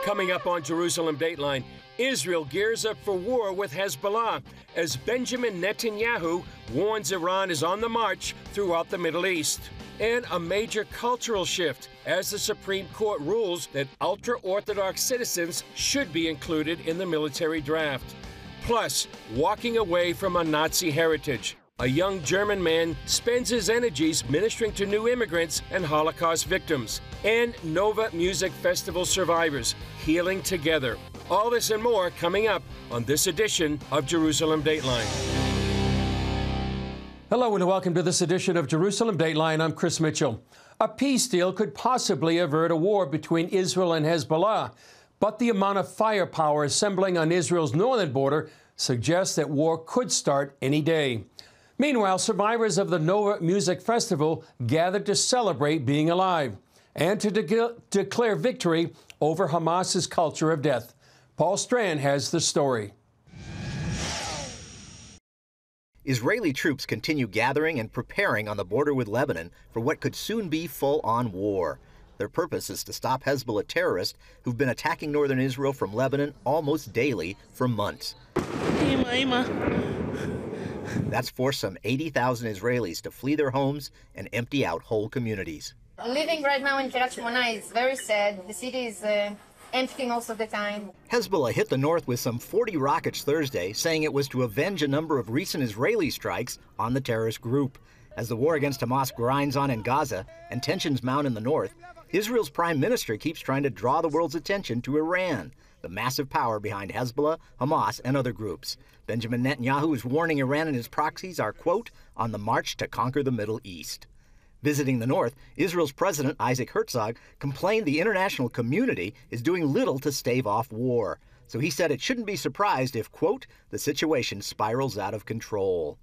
Coming up on Jerusalem Dateline, Israel gears up for war with Hezbollah as Benjamin Netanyahu warns Iran is on the march throughout the Middle East. And a major cultural shift as the Supreme Court rules that ultra-orthodox citizens should be included in the military draft. Plus, walking away from a Nazi heritage. A young German man spends his energies ministering to new immigrants and Holocaust victims. And Nova Music Festival survivors healing together. All this and more coming up on this edition of Jerusalem Dateline. Hello and welcome to this edition of Jerusalem Dateline. I'm Chris Mitchell. A peace deal could possibly avert a war between Israel and Hezbollah, but the amount of firepower assembling on Israel's northern border suggests that war could start any day. Meanwhile, survivors of the Nova Music Festival gathered to celebrate being alive and to declare victory over Hamas's culture of death. Paul Strand has the story. Israeli troops continue gathering and preparing on the border with Lebanon for what could soon be full-on war. Their purpose is to stop Hezbollah terrorists who've been attacking northern Israel from Lebanon almost daily for months. That's forced some 80,000 Israelis to flee their homes and empty out whole communities. Living right now in Kiryat Shmona is very sad. The city is empty most of the time. Hezbollah hit the north with some 40 rockets Thursday, saying it was to avenge a number of recent Israeli strikes on the terrorist group. As the war against Hamas grinds on in Gaza and tensions mount in the north, Israel's prime minister keeps trying to draw the world's attention to Iran, the massive power behind Hezbollah, Hamas, and other groups. Benjamin Netanyahu is warning Iran and his proxies are, quote, on the march to conquer the Middle East. Visiting the north, Israel's President Isaac Herzog complained the international community is doing little to stave off war. So he said it shouldn't be surprised if, quote, the situation spirals out of control.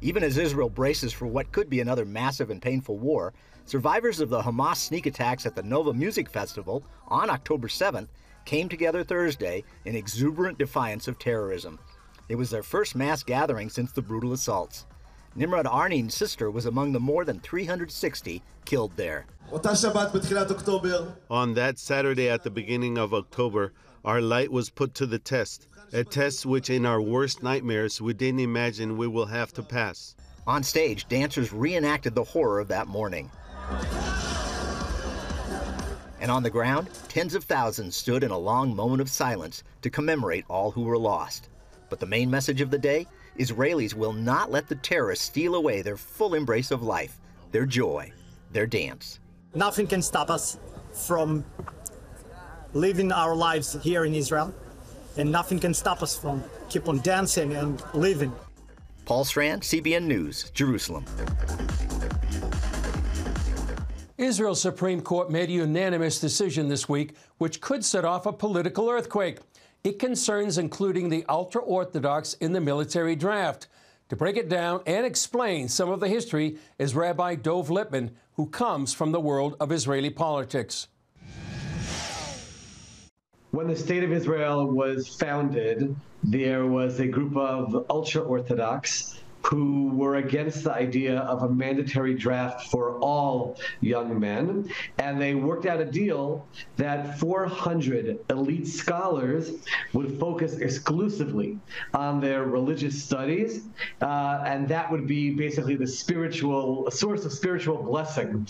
Even as Israel braces for what could be another massive and painful war, survivors of the Hamas sneak attacks at the Nova Music Festival on October 7th came together Thursday in exuberant defiance of terrorism. It was their first mass gathering since the brutal assaults. Nimrod Arnin's sister was among the more than 360 killed there. On that Saturday at the beginning of October, our light was put to the test, a test which in our worst nightmares we didn't imagine we will have to pass. On stage, dancers reenacted the horror of that morning. And on the ground, tens of thousands stood in a long moment of silence to commemorate all who were lost. But the main message of the day? Israelis will not let the terrorists steal away their full embrace of life, their joy, their dance. Nothing can stop us from living our lives here in Israel, and nothing can stop us from keep on dancing and living. Paul Strand, CBN News, Jerusalem. Israel's Supreme Court made a unanimous decision this week, which could set off a political earthquake. It concerns including the ultra-orthodox in the military draft. To break it down and explain some of the history is Rabbi Dov Lipman, who comes from the world of Israeli politics. When the State of Israel was founded, there was a group of ultra-orthodox who were against the idea of a mandatory draft for all young men. And they worked out a deal that 400 elite scholars would focus exclusively on their religious studies. And that would be basically the spiritual, a source of spiritual blessing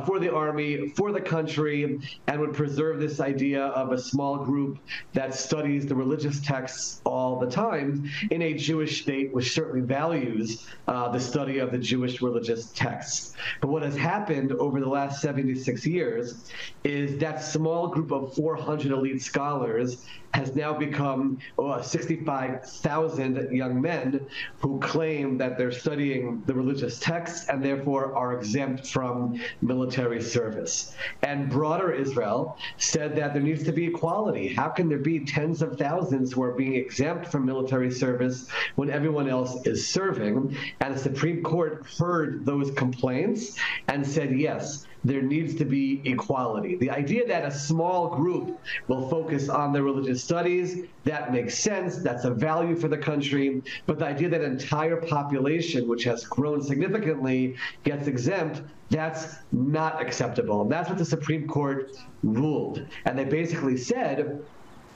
for the army, for the country, and would preserve this idea of a small group that studies the religious texts all the time in a Jewish state which certainly values the study of the Jewish religious texts. But what has happened over the last 76 years is that small group of 400 elite scholars has now become 65,000 young men who claim that they're studying the religious texts and therefore are exempt from military service. And broader Israel said that there needs to be equality. How can there be tens of thousands who are being exempt from military service when everyone else is serving? occurring, and the Supreme Court heard those complaints and said, yes, there needs to be equality. The idea that a small group will focus on their religious studies, that makes sense, that's a value for the country, but the idea that an entire population, which has grown significantly, gets exempt, that's not acceptable. And that's what the Supreme Court ruled. And they basically said,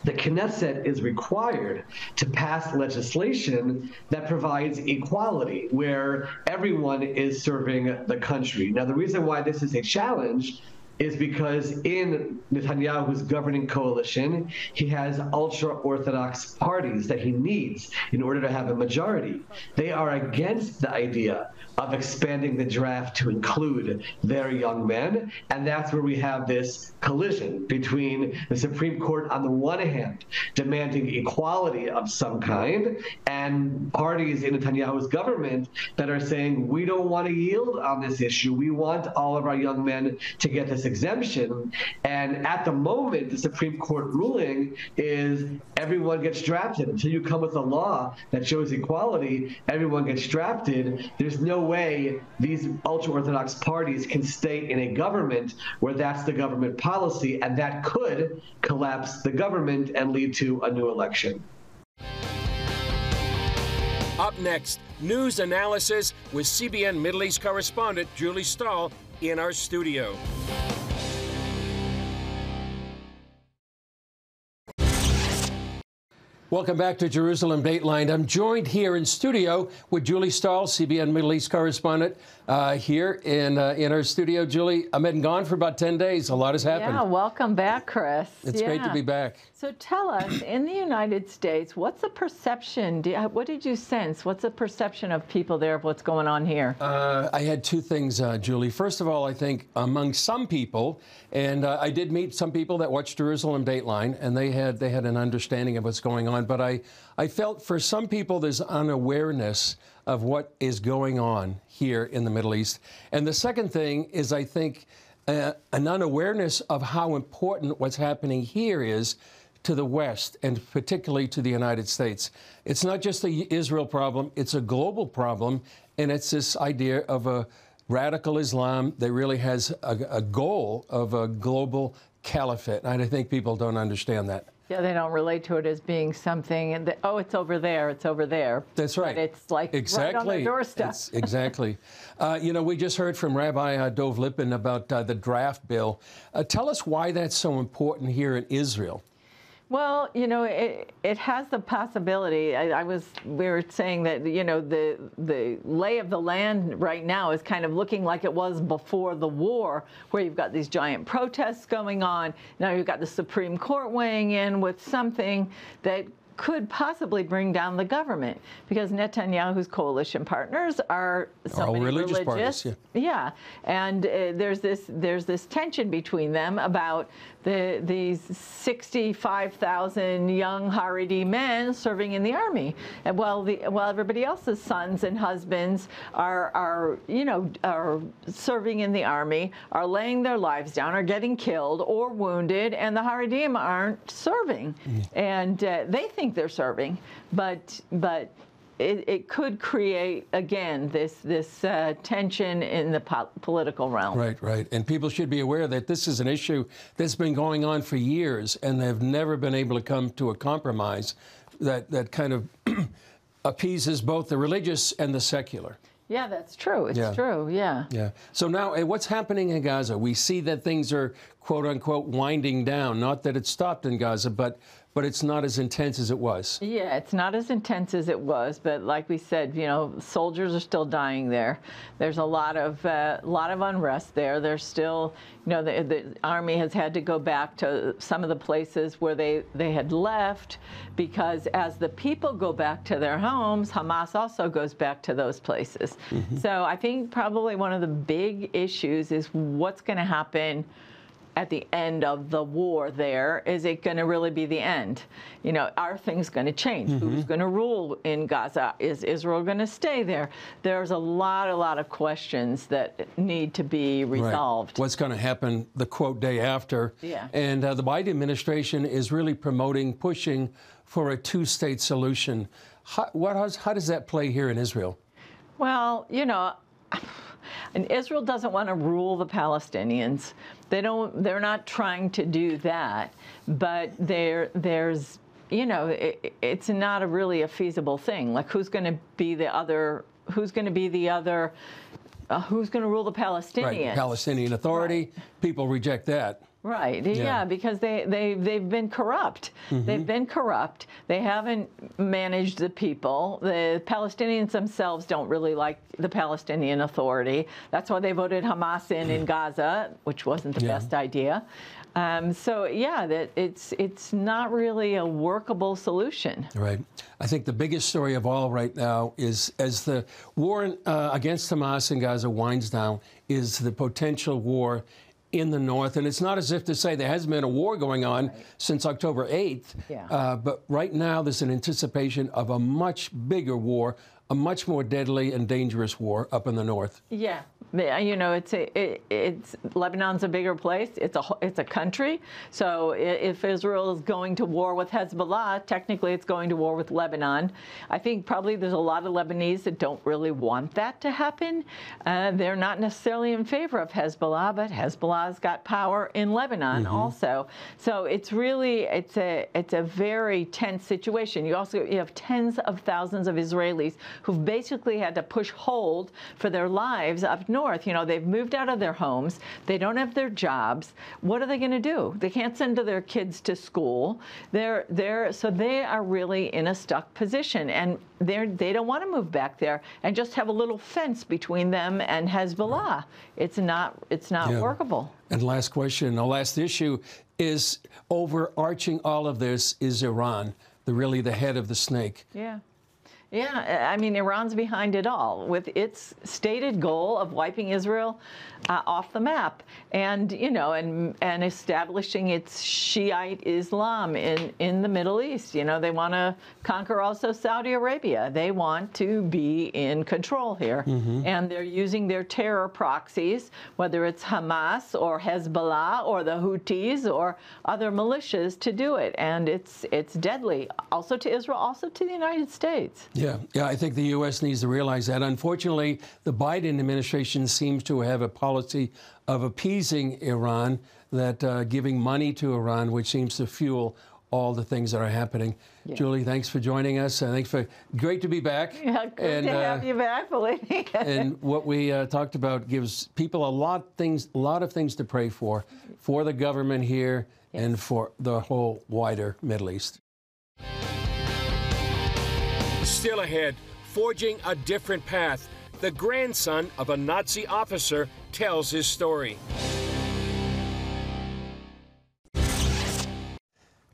the Knesset is required to pass legislation that provides equality, where everyone is serving the country. Now, the reason why this is a challenge is because in Netanyahu's governing coalition, he has ultra-orthodox parties that he needs in order to have a majority. They are against the idea of expanding the draft to include their young men, and that's where we have this collision between the Supreme Court on the one hand demanding equality of some kind, and parties in Netanyahu's government that are saying, we don't want to yield on this issue, we want all of our young men to get this exemption. And at the moment, the Supreme Court ruling is everyone gets drafted. Until you come with a law that shows equality, everyone gets drafted. There's no way these ultra-Orthodox parties can stay in a government where that's the government policy, and that could collapse the government and lead to a new election. Up next, news analysis with CBN Middle East correspondent Julie Stahl in our studio. Welcome back to Jerusalem Dateline. I'm joined here in studio with Julie Stahl, CBN Middle East correspondent, here in our studio. Julie, I've been gone for about 10 days. A lot has happened. Yeah, welcome back, Chris. It's great to be back. So tell us, in the United States, what's the perception? What did you sense? What's the perception of people there of what's going on here? I had two things, Julie. First of all, I think among some people, and I did meet some people that watched Jerusalem Dateline, and they had an understanding of what's going on. But I felt for some people there's unawareness of what is going on here in the Middle East. And the second thing is, I think, an unawareness of how important what's happening here is to the West, and particularly to the United States. It's not just the Israel problem, it's a global problem, and it's this idea of a radical Islam that really has a goal of a global caliphate. And I think people don't understand that. Yeah, they don't relate to it as being something, and oh, it's over there, it's over there. That's right. But it's like right on the doorstep. Exactly. You know, we just heard from Rabbi Dov Lippin about the draft bill. Tell us why that's so important here in Israel. Well, you know, it has the possibility. We were saying that, you know, the lay of the land right now is kind of looking like it was before the war, where you've got these giant protests going on. Now you've got the Supreme Court weighing in with something that could possibly bring down the government, because Netanyahu's coalition partners are so many religious parties, yeah, and there's this tension between them about these 65,000 young Haredi men serving in the army, and while everybody else's sons and husbands are serving in the army, are laying their lives down, are getting killed or wounded, and the Haredim aren't serving, and they think they're serving, but it could create again this tension in the political realm. Right. And people should be aware that this is an issue that's been going on for years, and they've never been able to come to a compromise that kind of appeases both the religious and the secular. Yeah, that's true. It's true, yeah. Yeah. So now, what's happening in Gaza? We see that things are, quote unquote, winding down. Not that it stopped in Gaza, but it's not as intense as it was. Yeah, it's not as intense as it was, but like we said, you know, soldiers are still dying there. There's a lot of unrest there. There's still, you know, the army has had to go back to some of the places where they had left, because as the people go back to their homes, Hamas also goes back to those places. So I think probably one of the big issues is what's going to happen at the end of the war there. Is it going to really be the end? You know, are things going to change? Who's going to rule in Gaza? Is Israel going to stay there? There's a lot of questions that need to be resolved. Right. What's going to happen the quote day after? Yeah. And the Biden administration is really pushing for a two-state solution. How does that play here in Israel? Well, you know, and Israel doesn't want to rule the Palestinians. They're not trying to do that, but there's, you know, it's not really a feasible thing. Like, who's going to be the other, who's going to rule the Palestinians? Right, the Palestinian Authority, right. People reject that. Right, yeah, because they've been corrupt. Mm-hmm. They've been corrupt. They haven't managed the people. The Palestinians themselves don't really like the Palestinian Authority. That's why they voted Hamas in Gaza, which wasn't the best idea. So yeah, it's not really a workable solution. Right. I think the biggest story of all right now is, as the war against Hamas in Gaza winds down, is the potential war in the north. And it's not as if to say there hasn't been a war going on since October 8th. Yeah. But right now there's an anticipation of a much bigger war, a much more deadly and dangerous war up in the north. Yeah. You know, it's Lebanon's a bigger place. It's a country. So if Israel is going to war with Hezbollah, technically it's going to war with Lebanon. I think probably there's a lot of Lebanese that don't really want that to happen. They're not necessarily in favor of Hezbollah, but Hezbollah's got power in Lebanon also. So it's really it's a very tense situation. You have tens of thousands of Israelis who've basically had to push hold for their lives up north. You know, they've moved out of their homes. They don't have their jobs. What are they going to do? They can't send their kids to school. So they are really in a stuck position, and they don't want to move back there and just have a little fence between them and Hezbollah. It's not workable. And last question, the last issue is, overarching all of this is Iran, really the head of the snake. Yeah. Yeah, I mean, Iran's behind it all with its stated goal of wiping Israel off the map, and you know, and establishing its Shiite Islam in the Middle East. You know, they want to conquer also Saudi Arabia. They want to be in control here, and they're using their terror proxies, whether it's Hamas or Hezbollah or the Houthis or other militias, to do it, and it's deadly, also to Israel, also to the United States. Yeah, I think the U.S. needs to realize that. Unfortunately, the Biden administration seems to have a policy of appeasing Iran, that giving money to Iran, which seems to fuel all the things that are happening. Yeah. Julie, thanks for joining us. Great to be back. Yeah, good to have you back, believe me. And what we talked about gives people a lot of things to pray for the government here and for the whole wider Middle East. Still ahead, forging a different path. The grandson of a Nazi officer tells his story.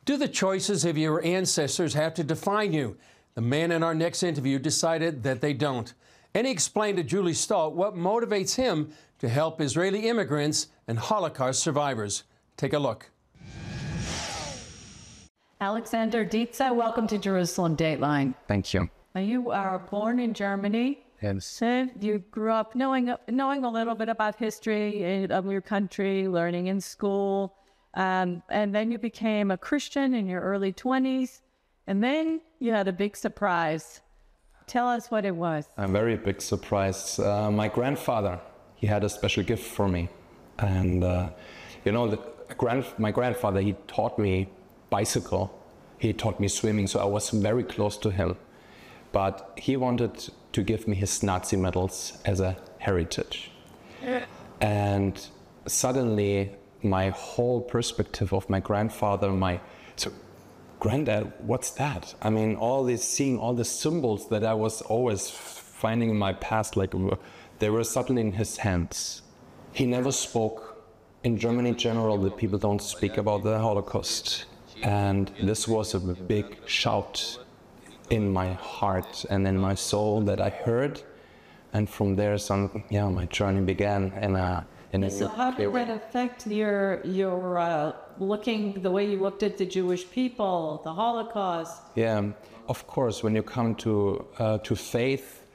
Do the choices of your ancestors have to define you? The man in our next interview decided that they don't. And he explained to Julie Stahl what motivates him to help Israeli immigrants and Holocaust survivors. Take a look. Alexander Dietze, welcome to Jerusalem Dateline. Thank you. Now, you are born in Germany. Yes. And you grew up knowing a little bit about history of your country, learning in school, and then you became a Christian in your early 20s, and then you had a big surprise. Tell us what it was. A very big surprise. My grandfather, he had a special gift for me, and you know, my grandfather, he taught me bicycle, he taught me swimming, so I was very close to him. But he wanted to give me his Nazi medals as a heritage. And suddenly, my whole perspective of my grandfather, so granddad, what's that? I mean, seeing all the symbols that I was always finding in my past, like they were suddenly in his hands. He never spoke. In Germany in general, the people don't speak about the Holocaust. And this was a big shout in my heart and in my soul that I heard, and from there, my journey began. So how did that affect your looking, the way you looked at the Jewish people, the Holocaust? Yeah, of course, when you come to faith,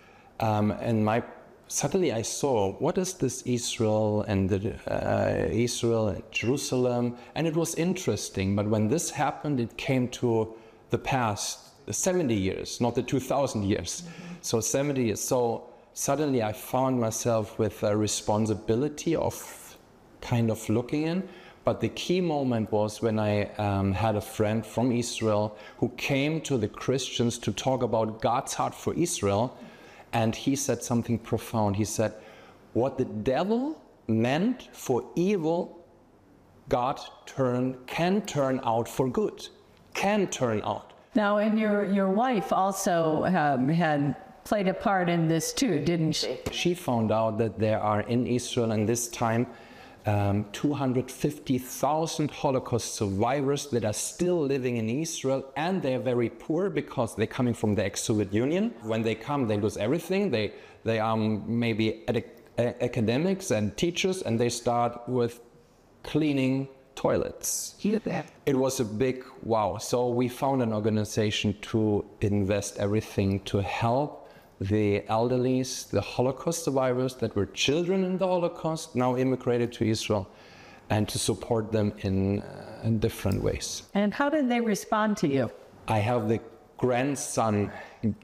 suddenly I saw, what is this Israel and Israel and Jerusalem, and it was interesting. But when this happened, it came to the past, the 70 years, not the 2,000 years. So 70 years. So suddenly I found myself with a responsibility of kind of looking in. But the key moment was when I had a friend from Israel who came to the Christians to talk about God's heart for Israel. And he said something profound. He said, what the devil meant for evil, God can turn out for good. Can turn out. Now, and your wife also had played a part in this too, didn't she? She found out that there are in Israel in this time 250,000 Holocaust survivors that are still living in Israel, and they're very poor because they're coming from the ex-Soviet Union. When they come, they lose everything. They are maybe academics and teachers, and they start with cleaning toilets. It was a big wow. So we found an organization to invest everything to help the elderly, the Holocaust survivors that were children in the Holocaust, now immigrated to Israel, and to support them in different ways. And how did they respond to you? I have the grandson,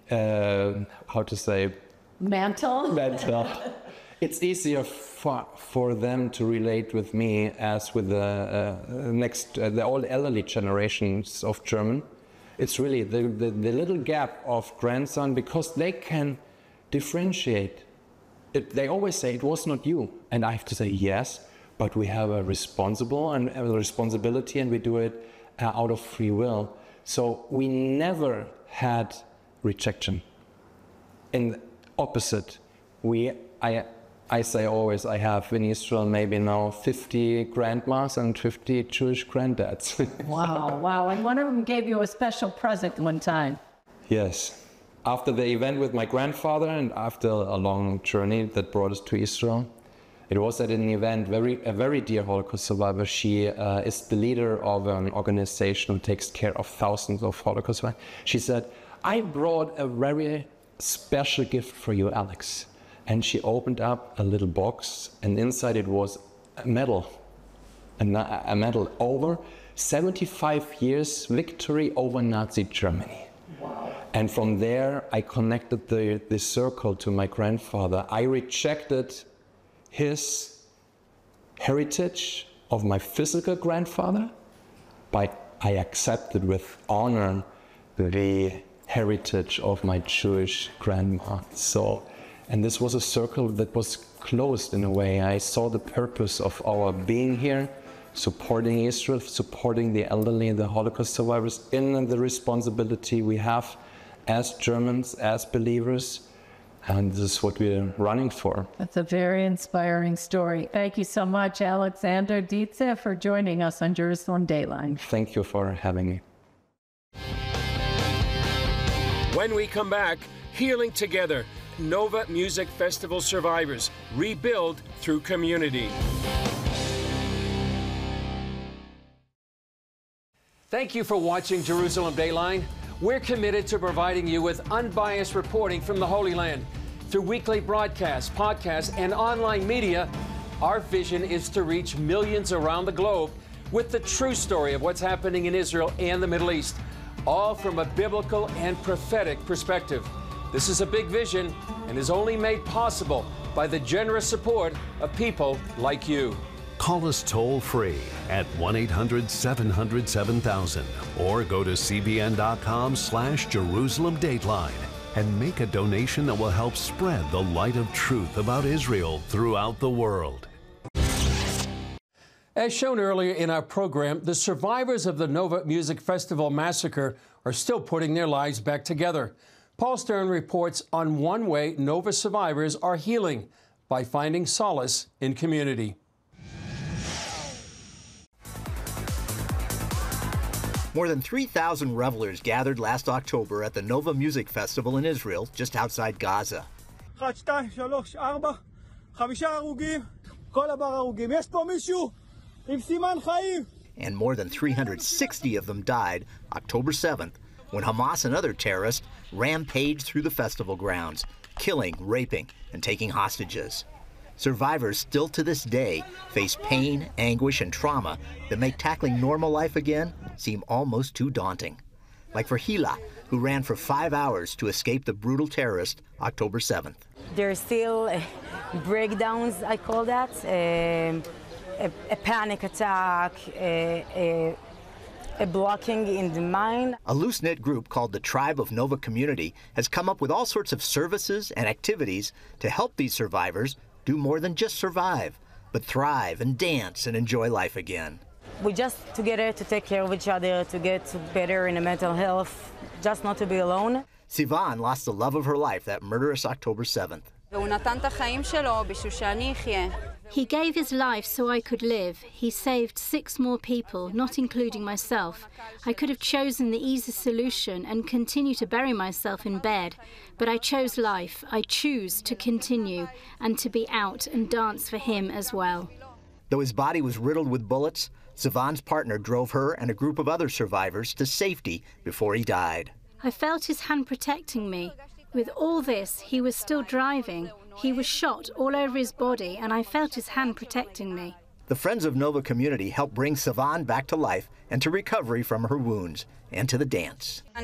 how to say? Mantle? It's easier for them to relate with me as with the old elderly generations of German. It's really the little gap of grandson, because they can differentiate. They always say, it was not you. And I have to say, yes, but we have a responsibility, and we do it out of free will. So we never had rejection. In the opposite, I say always, I have in Israel maybe now 50 grandmas and 50 Jewish granddads. Wow. And one of them gave you a special present one time. Yes. After the event with my grandfather and after a long journey that brought us to Israel, it was at an event, a very dear Holocaust survivor. She is the leader of an organization who takes care of thousands of Holocaust survivors. She said, I brought a very special gift for you, Alex. And she opened up a little box, and inside it was a medal over 75 years victory over Nazi Germany. Wow. And from there, I connected the circle to my grandfather. I rejected his heritage of my physical grandfather, but I accepted with honor the heritage of my Jewish grandma. And this was a circle that was closed in a way. I saw the purpose of our being here, supporting Israel, supporting the elderly and the Holocaust survivors, in the responsibility we have as Germans, as believers. And this is what we're running for. That's a very inspiring story. Thank you so much, Alexander Dietze, for joining us on Jerusalem Dateline. Thank you for having me. When we come back, Healing Together. Nova Music Festival survivors rebuild through community. Thank you for watching Jerusalem Dateline. We're committed to providing you with unbiased reporting from the Holy Land. Through weekly broadcasts, podcasts, and online media, our vision is to reach millions around the globe with the true story of what's happening in Israel and the Middle East, all from a biblical and prophetic perspective. This is a big vision and is only made possible by the generous support of people like you. Call us toll-free at 1-800-700-7000 or go to cbn.com/Jerusalem Dateline and make a donation that will help spread the light of truth about Israel throughout the world. As shown earlier in our program, the survivors of the Nova Music Festival massacre are still putting their lives back together. Paul Stern reports on one way Nova survivors are healing, by finding solace in community. More than 3,000 revelers gathered last October at the Nova Music Festival in Israel, just outside Gaza. And more than 360 of them died October 7th, when Hamas and other terrorists rampaged through the festival grounds, killing, raping, and taking hostages. Survivors still to this day face pain, anguish, and trauma that make tackling normal life again seem almost too daunting. Like for Hila, who ran for 5 hours to escape the brutal terrorist October 7th. There's still breakdowns, I call that, a panic attack, a blocking in the mind. A loose-knit group called the Tribe of Nova Community has come up with all sorts of services and activities to help these survivors do more than just survive, but thrive and dance and enjoy life again. We just together to take care of each other, to get better in the mental health, just not to be alone. Sivan lost the love of her life that murderous October 7th. He gave his life so I could live. He saved 6 more people, not including myself. I could have chosen the easy solution and continue to bury myself in bed, but I chose life. I choose to continue and to be out and dance for him as well. Though his body was riddled with bullets, Sivan's partner drove her and a group of other survivors to safety before he died. I felt his hand protecting me. With all this, he was still driving. He was shot all over his body, and I felt his hand protecting me. The Friends of Nova Community helped bring Sivan back to life and to recovery from her wounds, and to the dance. I'm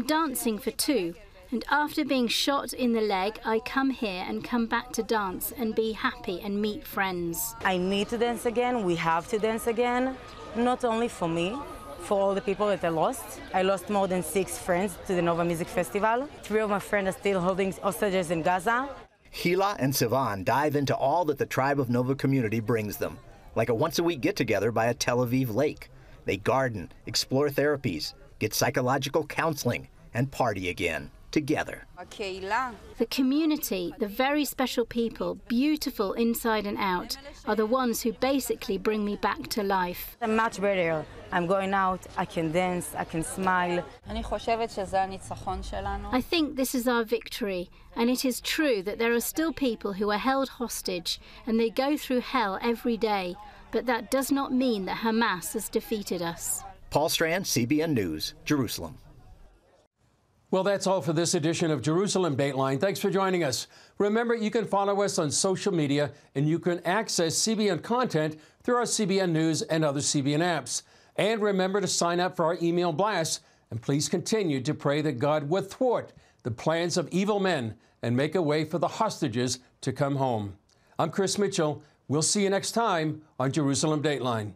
dancing for 2, and after being shot in the leg, I come here and come back to dance and be happy and meet friends. I need to dance again. We have to dance again, not only for me, for all the people that I lost. I lost more than 6 friends to the Nova Music Festival. 3 of my friends are still holding hostages in Gaza. Hila and Sivan dive into all that the Tribe of Nova Community brings them, like a once-a-week get-together by a Tel Aviv lake. They garden, explore therapies, get psychological counseling, and party again, together. The community, the very special people, beautiful inside and out, are the ones who basically bring me back to life. I'm much better. I'm going out, I can dance, I can smile. I think this is our victory, and it is true that there are still people who are held hostage and they go through hell every day, but that does not mean that Hamas has defeated us. Paul Strand, CBN News, Jerusalem. Well, that's all for this edition of Jerusalem Dateline. Thanks for joining us. Remember, you can follow us on social media, and you can access CBN content through our CBN News and other CBN apps. And remember to sign up for our email blasts, and please continue to pray that God would thwart the plans of evil men and make a way for the hostages to come home. I'm Chris Mitchell. We'll see you next time on Jerusalem Dateline.